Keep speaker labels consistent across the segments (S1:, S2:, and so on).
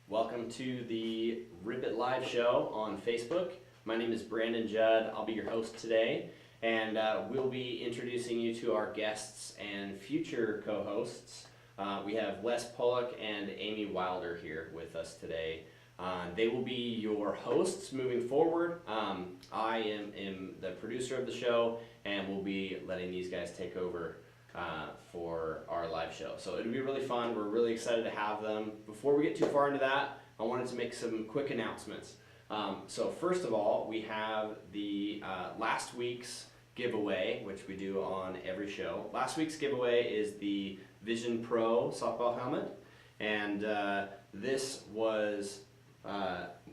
S1: Welcome to the Rip It Live show on Facebook. My name is Brandon Judd. I'll be your host today, and we'll be introducing you to our guests and future co-hosts. We have Wes Pollock and Amy Wilder here with us today. They will be your hosts moving forward. I am the producer of the show, and we'll be letting these guys take over for our live show. So it'll be really fun. We're really excited to have them. Before we get too far into that, I wanted to make some quick announcements. So first of all, we have the last week's giveaway, which we do on every show. Last week's giveaway is the Vision Pro softball helmet, and this was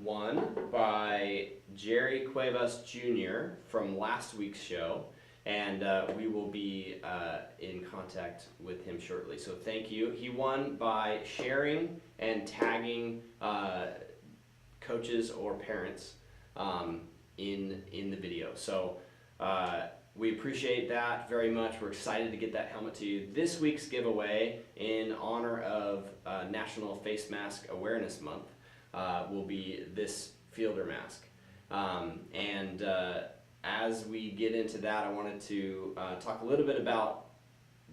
S1: won by Jerry Cuevas Jr. from last week's show, and we will be in contact with him shortly. So thank you. He won by sharing and tagging coaches or parents in the video. So we appreciate that very much. We're excited to get that helmet to you. This week's giveaway, in honor of National Face Mask Awareness Month, will be this fielder mask. As we get into that, I wanted to talk a little bit about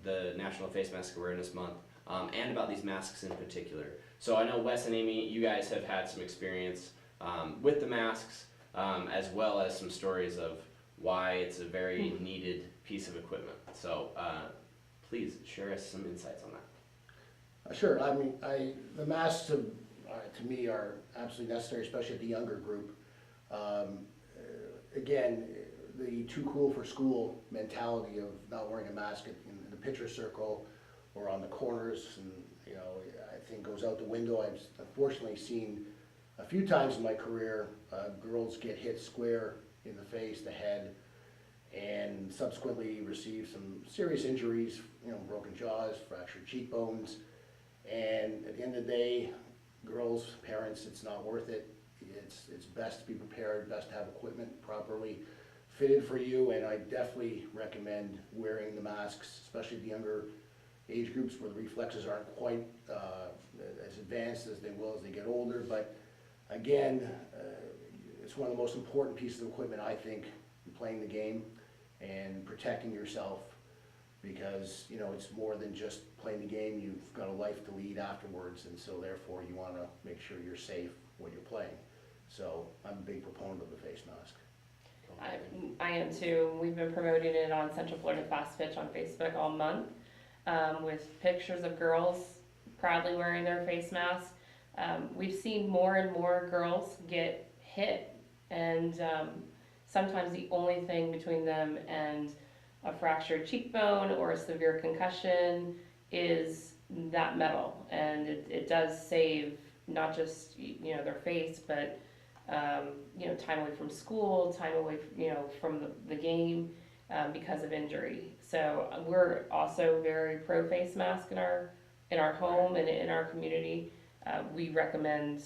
S1: the National Face Mask Awareness Month and about these masks in particular. So I know Wes and Amy, you guys have had some experience with the masks, as well as some stories of why it's a very needed piece of equipment. So please share us some insights on that.
S2: Sure. I mean, the masks to me are absolutely necessary, especially at the younger group. Again, the too cool for school mentality of not wearing a mask in the pitcher circle or on the corners, and I think goes out the window. I've unfortunately seen a few times in my career girls get hit square in the face, the head, and subsequently receive some serious injuries, broken jaws, fractured cheekbones, and at the end of the day, girls, parents, it's not worth it. It's best to be prepared, best to have equipment properly fitted for you, and I definitely recommend wearing the masks, especially the younger age groups where the reflexes aren't quite as advanced as they will as they get older. But again, it's one of the most important pieces of equipment, I think, in playing the game and protecting yourself, because it's more than just playing the game. You've got a life to lead afterwards, and so therefore you want to make sure you're safe when you're playing. So I'm a big proponent of the face mask.
S3: I am too. We've been promoting it on Central Florida Fastpitch on Facebook all month, with pictures of girls proudly wearing their face masks. We've seen more and more girls get hit, and sometimes the only thing between them and a fractured cheekbone or a severe concussion is that metal, and it does save not just their face, but time away from school, time away from the game because of injury. So we're also very pro face mask in our home and in our community. We recommend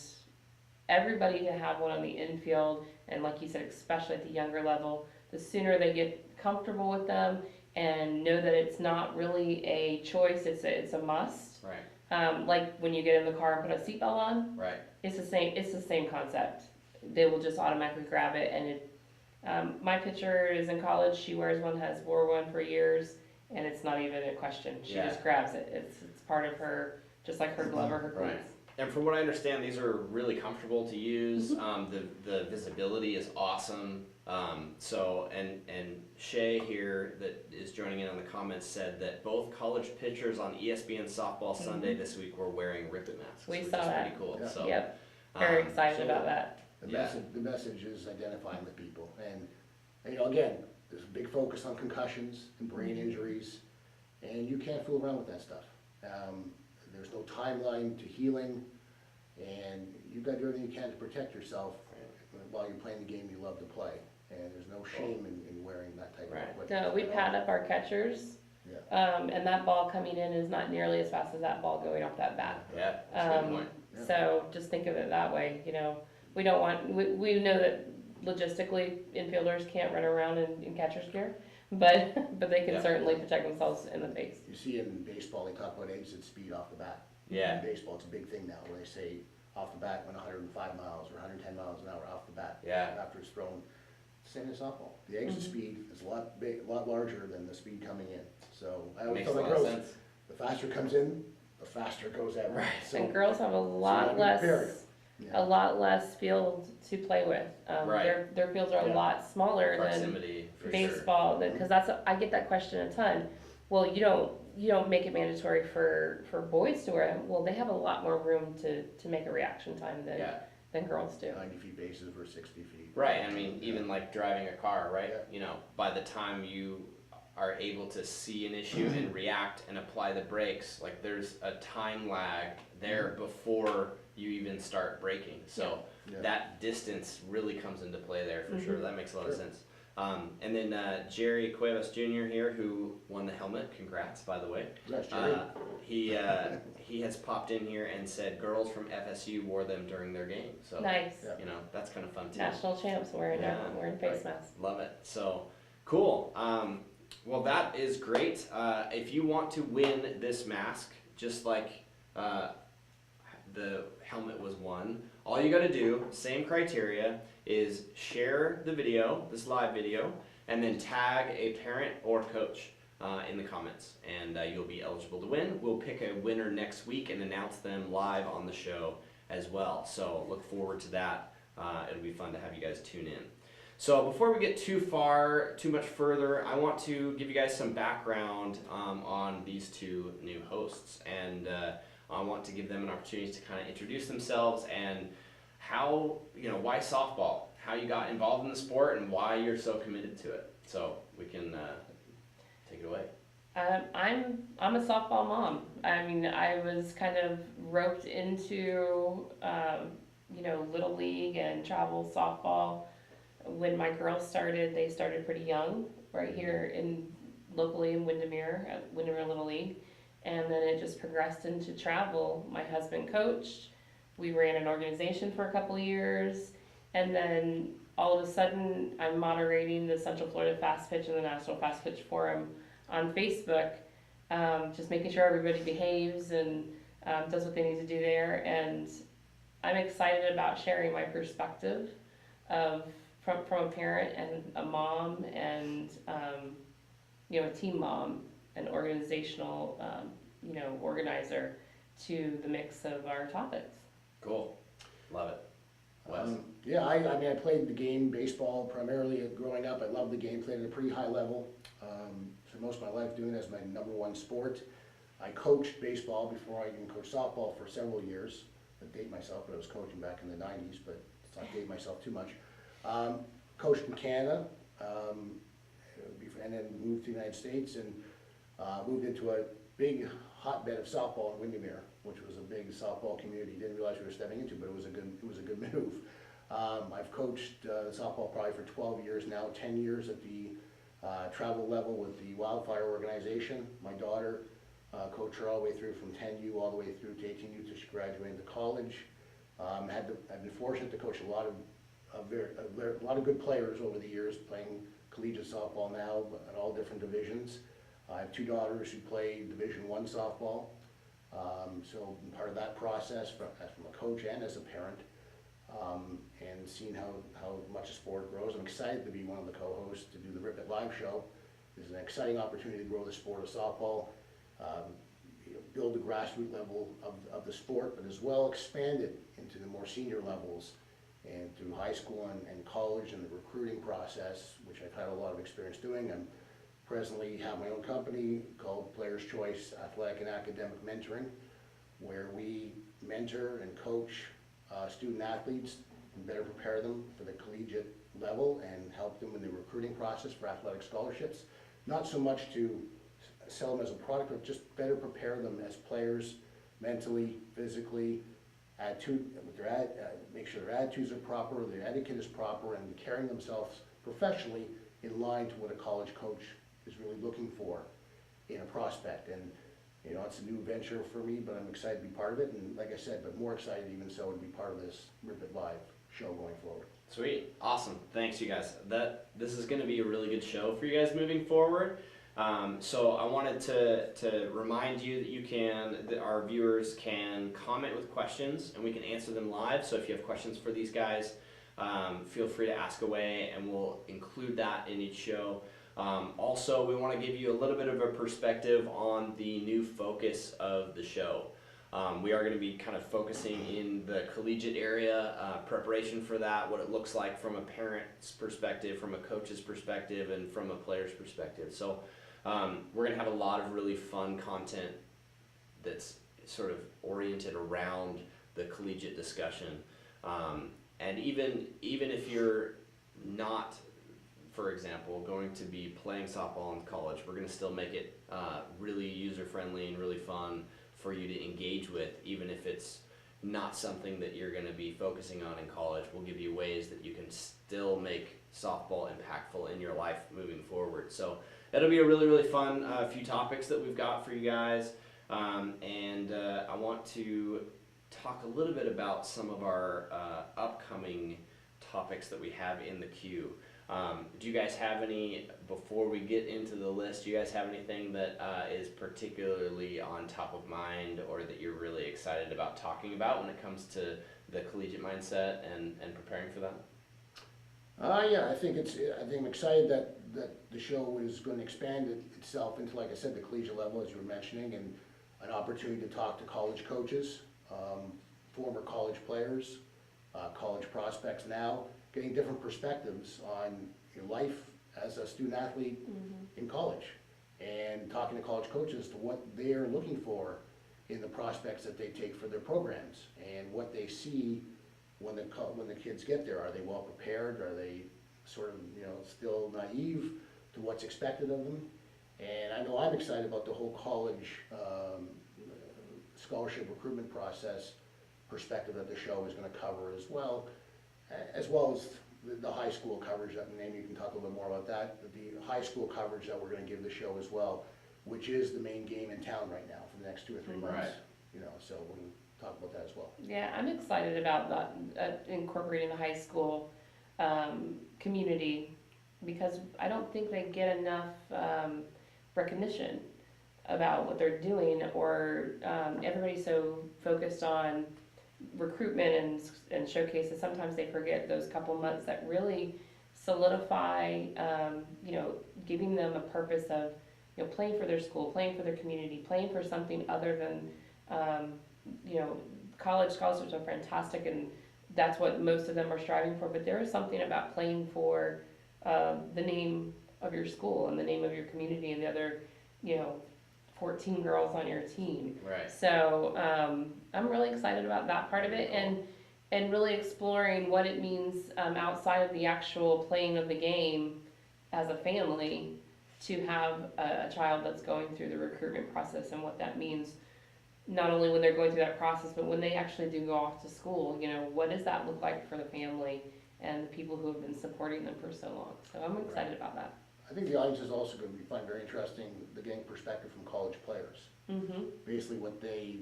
S3: everybody to have one on the infield, and like you said, especially at the younger level, the sooner they get comfortable with them and know that it's not really a choice, it's a must.
S1: Right.
S3: Like when you get in the car and put a seatbelt on.
S1: Right.
S3: It's the same concept. They will just automatically grab it, and my pitcher is in college. She wore one for years, and it's not even a question. She just grabs it. It's part of her, just like her glove or her cleats.
S1: Right. And from what I understand, these are really comfortable to use. The visibility is awesome. So Shay here that is joining in on the comments said that both college pitchers on ESPN Softball Sunday this week were wearing Rip It masks.
S3: We
S1: which
S3: saw
S1: is
S3: that.
S1: Pretty cool.
S2: Yeah.
S1: So,
S3: Yep. Very excited about that.
S2: The message is identifying with people, and again, there's a big focus on concussions and brain injuries, and you can't fool around with that stuff. There's no timeline to healing, and you've got to do everything you can to protect yourself while you're playing the game you love to play, and there's no shame in wearing that type of equipment.
S3: No, we pad up our catchers, and that ball coming in is not nearly as fast as that ball going off that bat.
S1: Yeah, that's a good point.
S3: So just think of it that way. We don't want. We know that logistically infielders can't run around in catcher's gear, but they can certainly protect themselves in the face.
S2: You see in baseball, they talk about exit speed off the bat.
S1: Yeah.
S2: In baseball, it's a big thing now, where they say off the bat went 105 miles or 110 miles an hour off the bat.
S1: Yeah.
S2: After it's thrown. Same as softball. The exit speed is a lot larger than the speed coming in. So I always
S1: Makes
S2: tell
S1: a
S2: my
S1: lot of
S2: girls,
S1: sense.
S2: the faster it comes in, the faster it goes out.
S1: Right.
S2: So,
S3: And girls have a
S2: you
S3: lot
S2: gotta be prepared.
S3: less,
S2: yeah.
S3: a lot less field to play with.
S1: Right.
S3: Their fields are a
S2: Yeah.
S3: lot smaller than
S1: Proximity, for sure.
S3: baseball, because I get that question a ton. Well, you don't make it mandatory for boys to wear them. Well, they have a lot more room to make a reaction time
S1: Yeah.
S3: than girls do.
S2: 90 feet bases versus 60 feet.
S1: Right, I mean, even like driving a car, right?
S2: Yeah.
S1: You know, by the time you are able to see an issue and react and apply the brakes, like there's a time lag there before you even start braking. So
S2: Yeah.
S1: that distance really comes into play there for sure. That makes a lot of
S2: Sure.
S1: sense. And then Jerry Cuevas Jr. here, who won the helmet. Congrats, by the way.
S2: That's Jerry.
S1: He has popped in here and said girls from FSU wore them during their game. So
S3: Nice.
S2: Yeah.
S1: you know, that's kind of fun too.
S3: National champs wearing face masks.
S1: Love it. So cool. Well, that is great. If you want to win this mask, just like the helmet was won, all you got to do, same criteria, is share the video, this live video, and then tag a parent or coach in the comments, and you'll be eligible to win. We'll pick a winner next week and announce them live on the show as well. So look forward to that. It'll be fun to have you guys tune in. So before we get too much further, I want to give you guys some background on these two new hosts, and I want to give them an opportunity to kind of introduce themselves and how, why softball, how you got involved in the sport, and why you're so committed to it. So we can take it away.
S3: I'm a softball mom. I mean, I was kind of roped into Little League and travel softball. When my girls started, they started pretty young, right here locally in Windermere, at Windermere Little League. And then it just progressed into travel. My husband coached. We ran an organization for a couple of years. And then all of a sudden, I'm moderating the Central Florida Fastpitch and the National Fastpitch Forum on Facebook, just making sure everybody behaves and does what they need to do there. And I'm excited about sharing my perspective from a parent and a mom and a team mom, an organizational organizer, to the mix of our topics.
S1: Cool. Love it. Wes?
S2: I played the game, baseball, primarily growing up. I loved the game, played at a pretty high level. For most of my life doing it as my number one sport. I coached baseball before I even coached softball for several years. I date myself, but I was coaching back in the 90s, but let's not date myself too much. Coached in Canada, and then moved to the United States and moved into a big hotbed of softball in Windermere, which was a big softball community. Didn't realize we were stepping into, but it was a good move. I've coached softball probably for 12 years now, 10 years at the travel level with the Wildfire organization. My daughter coached her all the way through from 10U all the way through to 18U till she graduated to college. I've been fortunate to coach a lot of good players over the years, playing collegiate softball now at all different divisions. I have two daughters who play Division I softball, so I'm part of that process from a coach and as a parent, and seeing how much the sport grows. I'm excited to be one of the co-hosts to do the Rip It Live show. This is an exciting opportunity to grow the sport of softball, build the grassroots level of the sport, but as well expand it into the more senior levels and through high school and college and the recruiting process, which I've had a lot of experience doing. I'm presently have my own company called Players Choice Athletic and Academic Mentoring, where we mentor and coach student athletes and better prepare them for the collegiate level and help them in the recruiting process for athletic scholarships. Not so much to sell them as a product, but just better prepare them as players mentally, physically, make sure their attitudes are proper, their etiquette is proper, and carrying themselves professionally in line to what a college coach is really looking for in a prospect. And it's a new venture for me, but I'm excited to be part of it. And like I said, but more excited even so to be part of this Rip It Live show going forward.
S1: Sweet. Awesome. Thanks, you guys. This is going to be a really good show for you guys moving forward. So I wanted to remind you that our viewers can comment with questions and we can answer them live. So if you have questions for these guys, feel free to ask away and we'll include that in each show. Also, we want to give you a little bit of a perspective on the new focus of the show. We are going to be kind of focusing in the collegiate area, preparation for that, what it looks like from a parent's perspective, from a coach's perspective, and from a player's perspective. So we're going to have a lot of really fun content that's sort of oriented around the collegiate discussion. And even if you're not, for example, going to be playing softball in college, we're going to still make it really user-friendly and really fun for you to engage with, even if it's not something that you're going to be focusing on in college. We'll give you ways that you can still make softball impactful in your life moving forward. So it'll be a really, really fun few topics that we've got for you guys. And I want to talk a little bit about some of our upcoming topics that we have in the queue. Do you guys have any, before we get into the list, do you guys have anything that is particularly on top of mind or that you're really excited about talking about when it comes to the collegiate mindset and preparing for that?
S2: Yeah, I think I'm excited that the show is going to expand itself into, like I said, the collegiate level, as you were mentioning, and an opportunity to talk to college coaches, former college players, college prospects now, getting different perspectives on your life as a student athlete in college, and talking to college coaches to what they're looking for in the prospects that they take for their programs and what they see when the kids get there. Are they well prepared? Are they sort of still naive to what's expected of them? And I know I'm excited about the whole college scholarship recruitment process perspective that the show is going to cover as well as the high school coverage. That maybe you can talk a little bit more about that. But the high school coverage that we're going to give the show as well, which is the main game in town right now for the next 2 or 3 months.
S1: Right.
S2: So we'll talk about that as well.
S3: Yeah, I'm excited about that, incorporating the high school community, because I don't think they get enough recognition about what they're doing, or everybody's so focused on recruitment and showcases. Sometimes they forget those couple months that really solidify, giving them a purpose of, playing for their school, playing for their community, playing for something other than, college scholarships are fantastic, and that's what most of them are striving for. But there is something about playing for the name of your school and the name of your community and the other, 14 girls on your team.
S1: Right.
S3: So I'm really excited about that part of it, and really exploring what it means outside of the actual playing of the game as a family, to have a child that's going through the recruitment process and what that means, not only when they're going through that process, but when they actually do go off to school. What does that look like for the family and the people who have been supporting them for so long? So I'm excited about that.
S2: I think the audience is also going to find very interesting the getting perspective from college players. Basically what they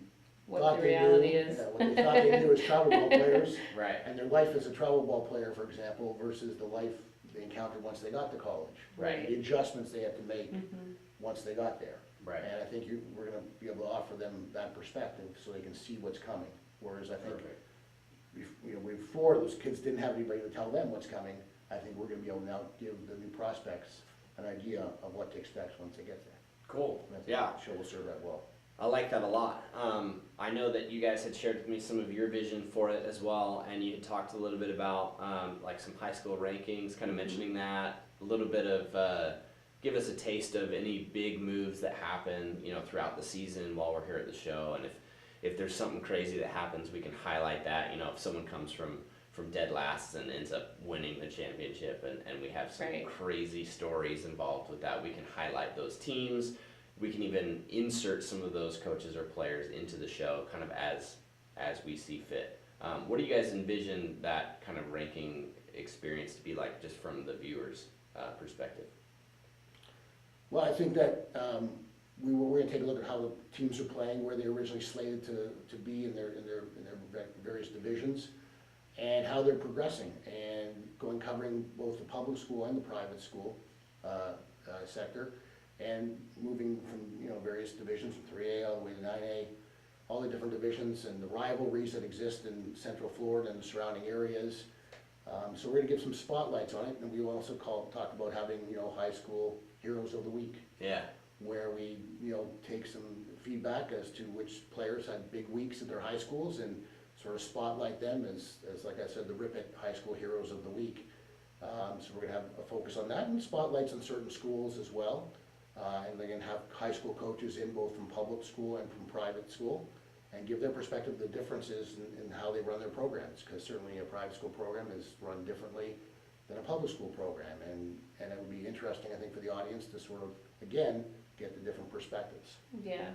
S2: thought
S3: the
S2: they
S3: reality
S2: knew,
S3: is.
S2: what they thought they knew as travel ball players,
S1: Right.
S2: and their life as a travel ball player, for example, versus the life they encountered once they got to college.
S3: Right.
S2: The adjustments they had to make once they got there.
S1: Right.
S2: And I think we're going to be able to offer them that perspective so they can see what's coming. Whereas I think before those kids didn't have anybody to tell them what's coming, I think we're going to be able to now give the new prospects an idea of what to expect once they get there.
S1: Cool.
S2: And I think
S1: Yeah.
S2: the show will serve that well.
S1: I like that a lot. I know that you guys had shared with me some of your vision for it as well, and you had talked a little bit about like some high school rankings, kind of mentioning that, a little bit of give us a taste of any big moves that happen, throughout the season while we're here at the show, and if there's something crazy that happens, we can highlight that. If someone comes from dead last and ends up winning the championship, and we have some crazy stories involved with that, we can highlight those teams. We can even insert some of those coaches or players into the show kind of as we see fit. What do you guys envision that kind of ranking experience to be like, just from the viewer's perspective?
S2: Well, I think that we're going to take a look at how the teams are playing, where they originally slated to be in their various divisions, and how they're progressing, and covering both the public school and the private school sector, and moving from, various divisions, from 3A all the way to 9A, all the different divisions and the rivalries that exist in Central Florida and the surrounding areas. So we're gonna give some spotlights on it, and we will also talk about having, high school heroes of the week,
S1: Yeah.
S2: where we, take some feedback as to which players had big weeks at their high schools and sort of spotlight them as like I said, the Ripon High School Heroes of the Week. So we're gonna have a focus on that and spotlights on certain schools as well. And they're gonna have high school coaches in both from public school and from private school and give their perspective, the differences in how they run their programs, because certainly a private school program is run differently than a public school program, and it would be interesting, I think, for the audience to sort of, again, get the different perspectives.
S3: Yeah,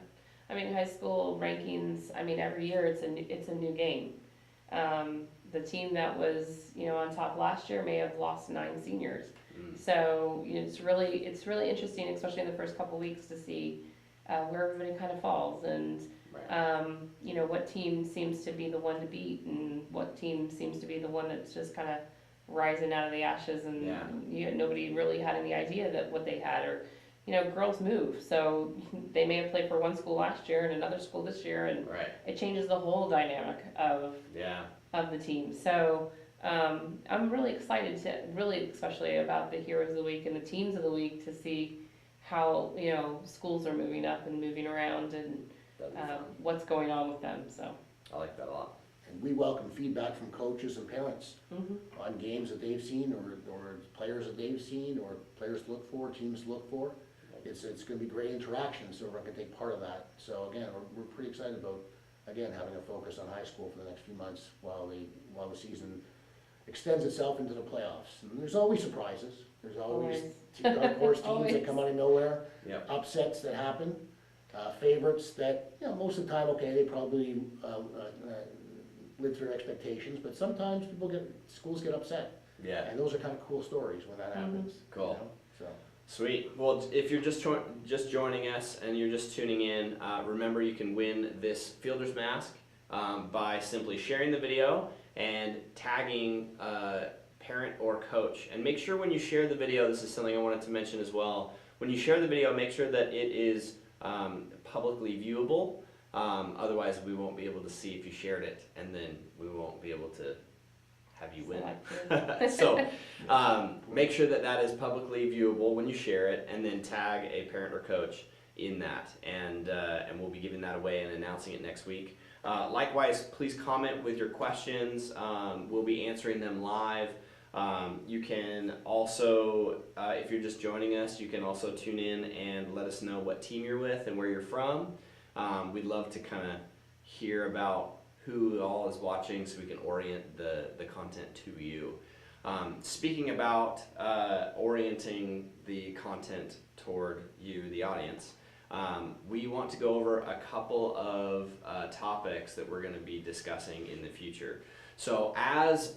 S3: I mean, high school rankings, I mean, every year it's a new game. The team that was, on top last year may have lost 9 seniors. So, it's really interesting, especially in the first couple weeks, to see where everybody kind of falls and, what team seems to be the one to beat and what team seems to be the one that's just kind of rising out of the ashes and nobody really had any idea that what they had, or girls move, so they may have played for one school last year and another school this year, and it changes the whole dynamic of the team. So I'm really excited especially about the Heroes of the Week and the Teams of the Week, to see how schools are moving up and moving around and what's going on with them. So
S1: I like that a lot.
S2: And we welcome feedback from coaches and parents on games that they've seen, or players that they've seen, or players to look for, teams to look for. It's going to be great interaction, so everyone can take part of that. So again, we're pretty excited about, again, having a focus on high school for the next few months while the season extends itself into the playoffs. And there's always surprises. There's always dark horse teams that come out of nowhere, upsets that happen, favorites that, most of the time, okay, they probably live through expectations, but sometimes schools get upset.
S1: Yeah.
S2: And those are kind of cool stories when that happens.
S1: Cool.
S2: So.
S1: Sweet. Well, if you're just joining us and you're just tuning in, remember you can win this fielder's mask by simply sharing the video and tagging parent or coach. And make sure when you share the video, this is something I wanted to mention as well, when you share the video, make sure that it is publicly viewable. Otherwise, we won't be able to see if you shared it, and then we won't be able to have you win. So make sure that is publicly viewable when you share it, and then tag a parent or coach in that, and we'll be giving that away and announcing it next week. Likewise, please comment with your questions. We'll be answering them live. You can also, if you're just joining us, you can also tune in and let us know what team you're with and where you're from. We'd love to kind of hear about who all is watching, so we can orient the content to you. Speaking about orienting the content toward you, the audience, we want to go over a couple of topics that we're going to be discussing in the future. So as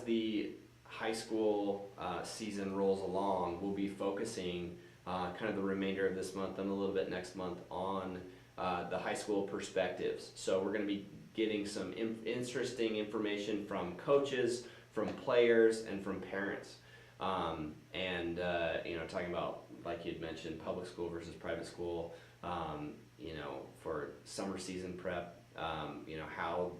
S1: the high school season rolls along, we'll be focusing kind of the remainder of this month and a little bit next month on the high school perspectives. So we're going to be getting some interesting information from coaches, from players, and from parents. Talking about, like you'd mentioned, public school versus private school, for summer season prep, how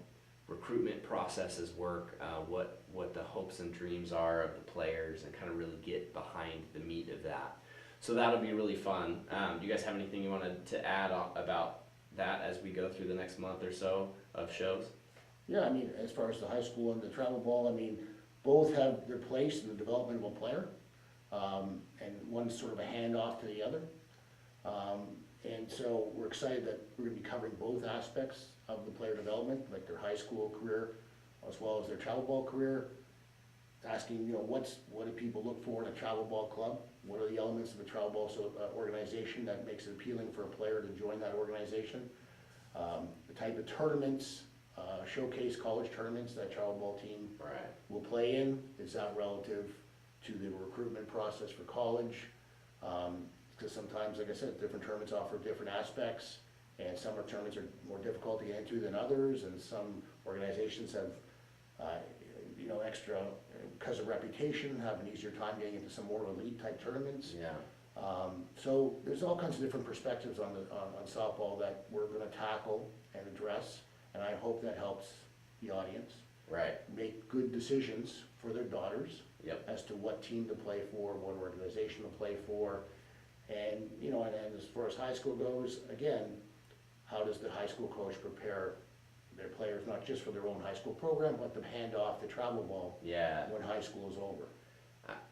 S1: recruitment processes work, what the hopes and dreams are of the players, and kind of really get behind the meat of that. So that'll be really fun. Do you guys have anything you wanted to add about that as we go through the next month or so of shows?
S2: Yeah, I mean, as far as the high school and the travel ball, I mean, both have their place in the development of a player, and one's sort of a handoff to the other. And so we're excited that we're going to be covering both aspects of the player development, like their high school career as well as their travel ball career. Asking, what do people look for in a travel ball club? What are the elements of a travel ball organization that makes it appealing for a player to join that organization? The type of tournaments, showcase college tournaments that travel ball team will play in. Is that relative to the recruitment process for college? Because sometimes, like I said, different tournaments offer different aspects, and some tournaments are more difficult to get into than others, and some organizations have extra, because of reputation, have an easier time getting into some more elite type tournaments.
S1: Yeah.
S2: So there's all kinds of different perspectives on softball that we're gonna tackle and address, and I hope that helps the audience
S1: Right.
S2: make good decisions for their daughters
S1: Yep.
S2: as to what team to play for, what organization to play for. And, you know, and as far as high school goes, again, how does the high school coach prepare their players, not just for their own high school program, but to hand off the travel ball
S1: Yeah.
S2: when high school is over?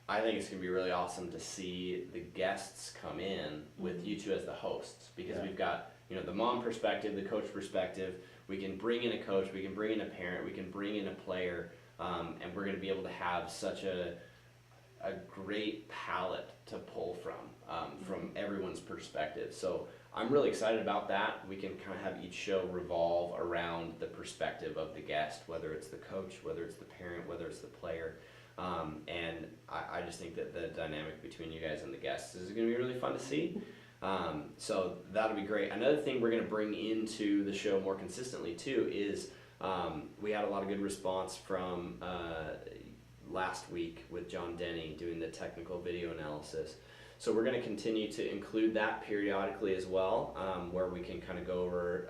S1: I think it's going to be really awesome to see the guests come in with you two as the hosts, because
S2: Yeah.
S1: we've got, you know, the mom perspective, the coach perspective. We can bring in a coach, we can bring in a parent, we can bring in a player, and we're going to be able to have such a great palette to pull from everyone's perspective. So I'm really excited about that. We can kind of have each show revolve around the perspective of the guest, whether it's the coach, whether it's the parent, whether it's the player. And I just think that the dynamic between you guys and the guests is going to be really fun to see. So that'll be great. Another thing we're going to bring into the show more consistently too is we had a lot of good response from last week with John Denny doing the technical video analysis. So we're going to continue to include that periodically as well, where we can kind of go over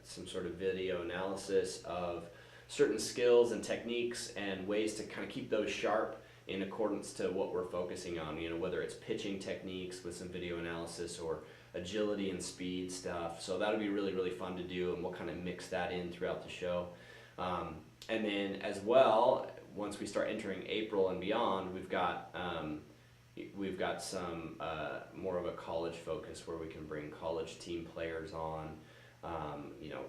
S1: some sort of video analysis of certain skills and techniques and ways to kind of keep those sharp in accordance to what we're focusing on, you know, whether it's pitching techniques with some video analysis or agility and speed stuff. So that'll be really, really fun to do, and we'll kind of mix that in throughout the show. And then as well, once we start entering April and beyond, we've got some more of a college focus where we can bring college team players on, you know,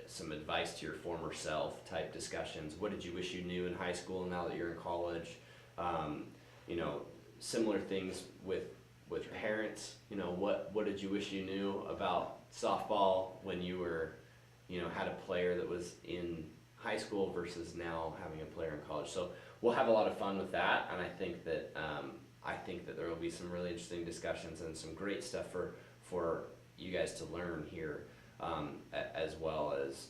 S1: some advice to your former self type discussions. What did you wish you knew in high school now that you're in college? You know, similar things with parents. You know, what did you wish you knew about softball when you were, you know, had a player that was in high school versus now having a player in college. So we'll have a lot of fun with that, and I think that there will be some really interesting discussions and some great stuff for you guys to learn here, as well as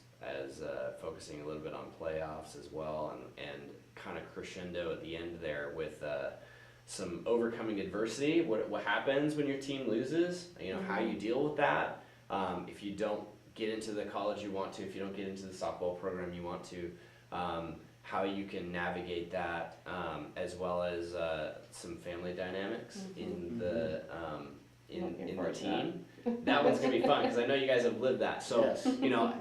S1: focusing a little bit on playoffs as well, and kind of crescendo at the end there with some overcoming adversity. What happens when your team loses? You know, how you deal with that. If you don't get into the college you want to, if you don't get into the softball program you want to, how you can navigate that, as well as some family dynamics in the team. That one's gonna be fun because I know you guys have lived that. So
S2: Yes.
S1: you know,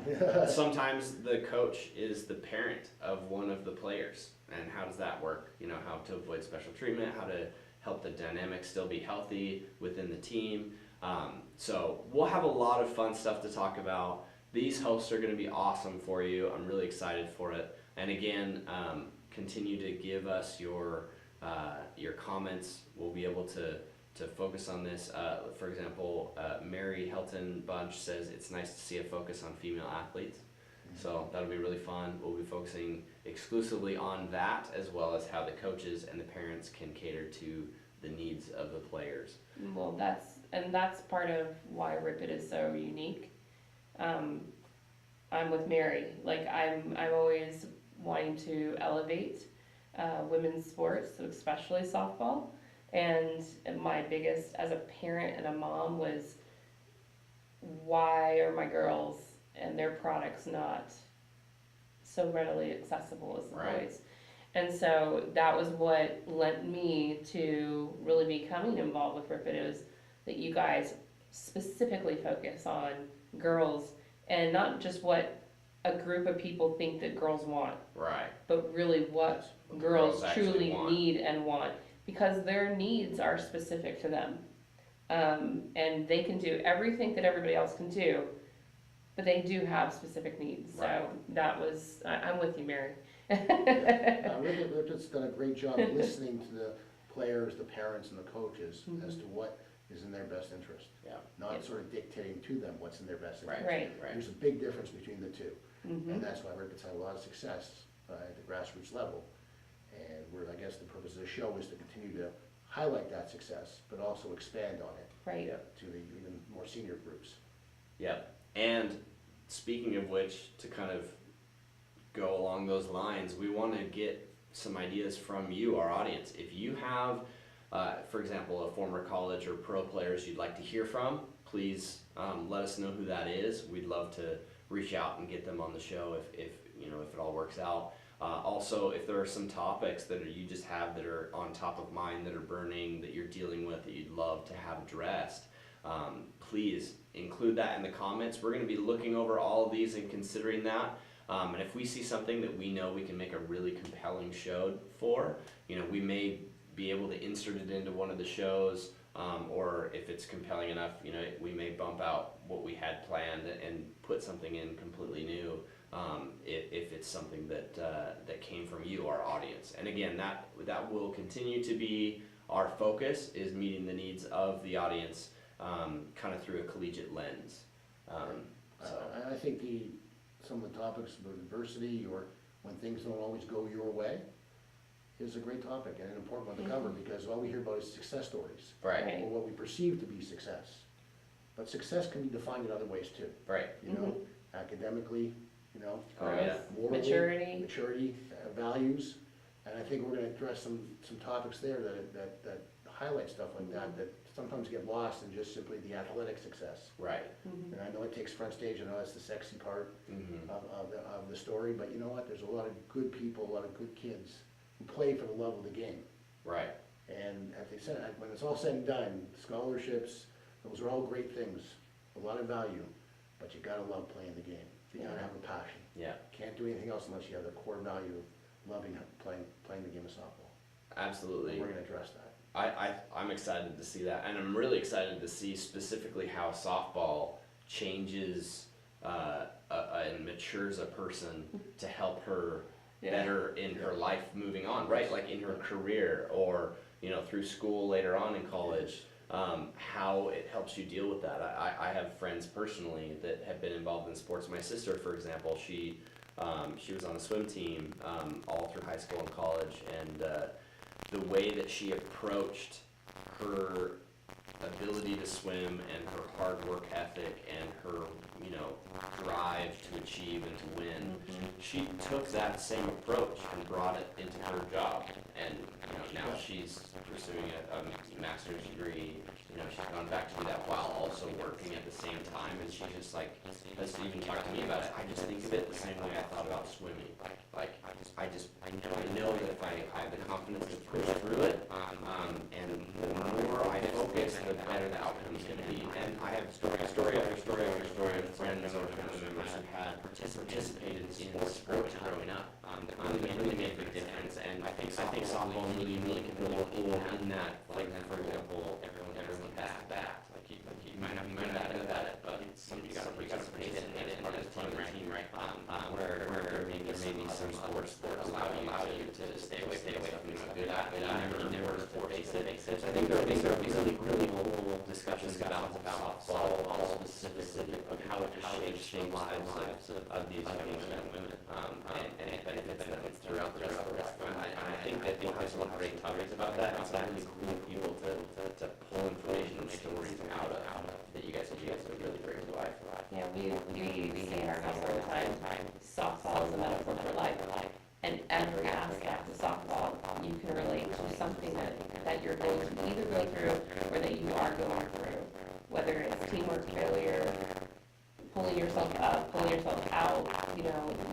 S1: sometimes the coach is the parent of one of the players, and how does that work? You know, how to avoid special treatment, how to help the dynamics still be healthy within the team. So we'll have a lot of fun stuff to talk about. These hosts are going to be awesome for you. I'm really excited for it. And again, continue to give us your comments. We'll be able to focus on this. For example, Mary Helton Bunch says it's nice to see a focus on female athletes. So that'll be really fun. We'll be focusing exclusively on that, as well as how the coaches and the parents can cater to the needs of the players.
S3: Well, that's part of why Rip It is so unique. I'm with Mary. Like I'm always wanting to elevate women's sports, especially softball. And my biggest, as a parent and a mom, was why are my girls and their products not so readily accessible as the boys? And so that was what led me to really becoming involved with Rip It, is that you guys specifically focus on girls and not just what a group of people think that girls want,
S1: Right.
S3: but really what girls
S1: actually
S3: truly
S1: want.
S3: need and want, because their needs are specific to them. And they can do everything that everybody else can do, but they do have specific needs.
S1: Right.
S3: So that was, I'm with you, Mary.
S2: Rippett's done a great job of listening to the players, the parents, and the coaches as to what is in their best interest.
S1: Yeah.
S2: Not sort of dictating to them what's in their best interest.
S3: Right.
S2: There's a big difference between the two.
S3: Mm-hmm.
S2: And that's why Rippett's had a lot of success at the grassroots level. And I guess the purpose of the show is to continue to highlight that success, but also expand on it
S3: Right.
S2: to the even more senior groups.
S1: Yep. And speaking of which, to kind of go along those lines, we want to get some ideas from you, our audience. If you have for example, a former college or pro players you'd like to hear from, please let us know who that is. We'd love to reach out and get them on the show if it all works out. Also, if there are some topics that you just have that are on top of mind, that are burning, that you're dealing with, that you'd love to have addressed, please include that in the comments. We're going to be looking over all of these and considering that. And if we see something that we know we can make a really compelling show for, we may be able to insert it into one of the shows, or if it's compelling enough, we may bump out what we had planned and put something in completely new. If it's something that came from you, our audience. And again, that will continue to be our focus, is meeting the needs of the audience, kind of through a collegiate lens.
S2: I think some of the topics about adversity, or when things don't always go your way, is a great topic and an important one to cover, because all we hear about is success stories.
S1: Right.
S2: Or what we perceive to be success. But success can be defined in other ways too.
S1: Right.
S2: Academically,
S1: Yeah.
S2: morally, maturity, values. And I think we're gonna address some topics there that highlight stuff like that sometimes get lost in just simply the athletic success.
S1: Right.
S2: And I know it takes front stage, I know that's the sexy part of the story, but you know what, there's a lot of good people, a lot of good kids who play for the love of the game.
S1: Right.
S2: And as they said, when it's all said and done, scholarships, those are all great things, a lot of value, but you gotta love playing the game. You gotta have a passion.
S1: Yeah.
S2: Can't do anything else unless you have the core value of loving playing the game of softball.
S1: Absolutely.
S2: And we're gonna address that.
S1: I'm excited to see that, and I'm really excited to see specifically how softball changes and matures a person to help her better in her life moving on, right? Like in her career, or through school later on in college. How it helps you deal with that. I have friends personally that have been involved in sports. My sister, for example, she was on the swim team all through high school and college, and the way that she approached her ability to swim and her hard work ethic and her drive to achieve and to win, she took that same approach and brought it into her job, and now she's pursuing a master's degree. She's gone back to do that while also working at the same time, and she just has even talked to me about it. I just think of it the same way I thought about swimming. I know that if I have the confidence to push through it, and the more I focus, the better the outcome is going to be. And I have story after story of friends or family members who had participated in sports growing up. It really made a big difference, and I think softball is really unique and really cool in that, like, for example, everyone bat. You might not be good at it, but you got to participate in it, part of the team, right? Where there may be some sports that allow you to stay away from being good at it, and never face it. So I think there are really cool discussions about softball specifically, of how it shapes the lives of these young men and women, and it benefits them throughout the rest of their life. And I think that we'll have some great topics about that. It's really cool people to pull information and stories out of that you guys would really bring to life.
S3: Yeah, we say in our house all the time, softball is a metaphor for life. And every aspect of softball, you can relate to something that you're going to either go through or that you are going through. Whether it's teamwork failure, pulling yourself up, pulling yourself out,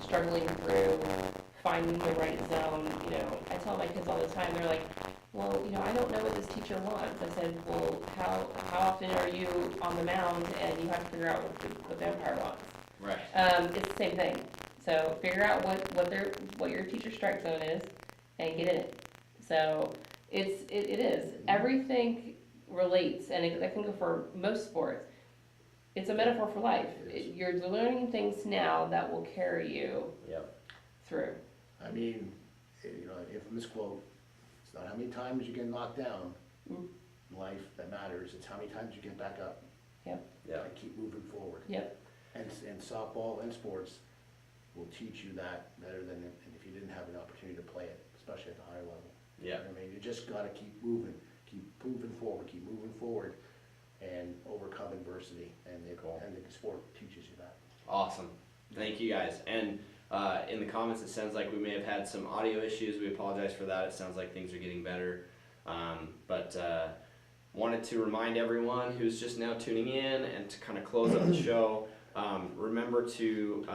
S3: struggling through, finding the right zone. I tell my kids all the time, they're like, well, I don't know what this teacher wants. I said, well, how often are you on the mound and you have to figure out what the umpire wants?
S1: Right.
S3: It's the same thing. So figure out what your teacher's strike zone is and get in it. So it is. Everything relates, and that can go for most sports. It's a metaphor for life. You're learning things now that will carry you through.
S2: I mean, if this quote, it's not how many times you get knocked down in life that matters, it's how many times you get back up.
S3: Yep.
S2: And keep moving forward.
S3: Yep.
S2: And softball and sports will teach you that better than if you didn't have an opportunity to play it, especially at the higher level.
S1: Yeah.
S2: I mean, you just gotta keep moving forward, and overcome adversity, and the sport teaches you that.
S1: Awesome. Thank you guys. And in the comments, it sounds like we may have had some audio issues. We apologize for that. It sounds like things are getting better. But wanted to remind everyone who's just now tuning in and to kind of close up the show. Remember to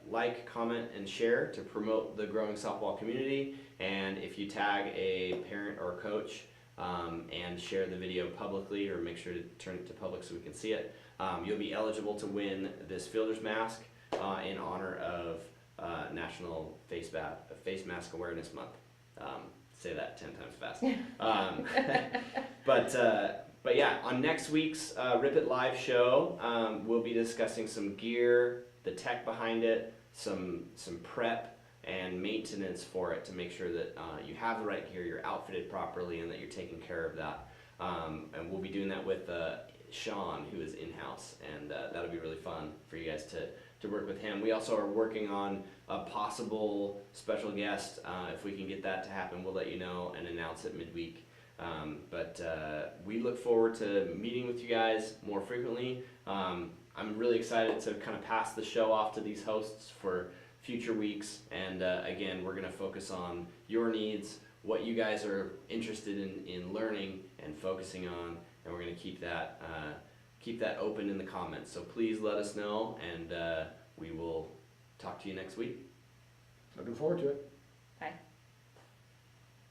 S1: like, comment, and share to promote the growing softball community. And if you tag a parent or coach and share the video publicly, or make sure to turn it to public so we can see it, you'll be eligible to win this fielder's mask in honor of National Face Mask Awareness Month. Say that 10 times fast. But yeah, on next week's Rip It Live show, we'll be discussing some gear, the tech behind it, some prep and maintenance for it to make sure that you have the right gear, you're outfitted properly, and that you're taking care of that. And we'll be doing that with Sean, who is in-house, and that'll be really fun for you guys to work with him. We also are working on a possible special guest. If we can get that to happen, we'll let you know and announce it midweek. But we look forward to meeting with you guys more frequently. I'm really excited to kind of pass the show off to these hosts for future weeks. And again, we're going to focus on your needs, what you guys are interested in learning and focusing on, and we're going to keep that open in the comments. So please let us know, and we will talk to you next week.
S2: Looking forward to it.
S3: Bye.